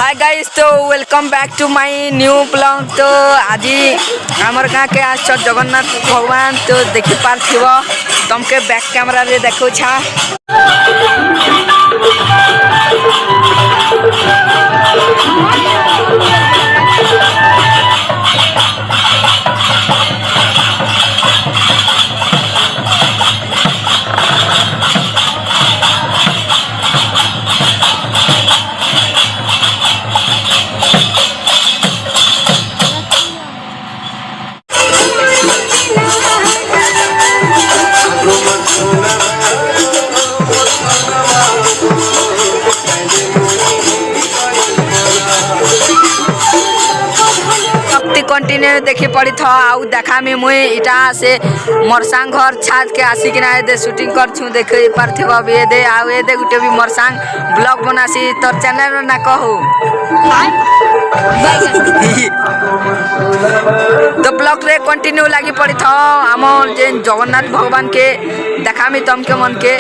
हाय guys, तो welcome back to my new blog. तो आज आमर गाँ के आस जगन्नाथ भगवान तो देखि पार्थिव तुमके बैक कैमरा रे देखो छा। कंटिन्यू देखी पड़ी था आउ देखा में मुई इटा से मोरसांग घर छात के आसी किना दे शूटिंग कर छु देख पार्थिव बे दे आउ ए दे गुटे भी मोरसांग ब्लॉग बनासी तोर चैनल ना कहू तो ब्लॉग रे कंटिन्यू लगी पड़ी था हम जे जगन्नाथ भगवान के देखा में तुमके मन के।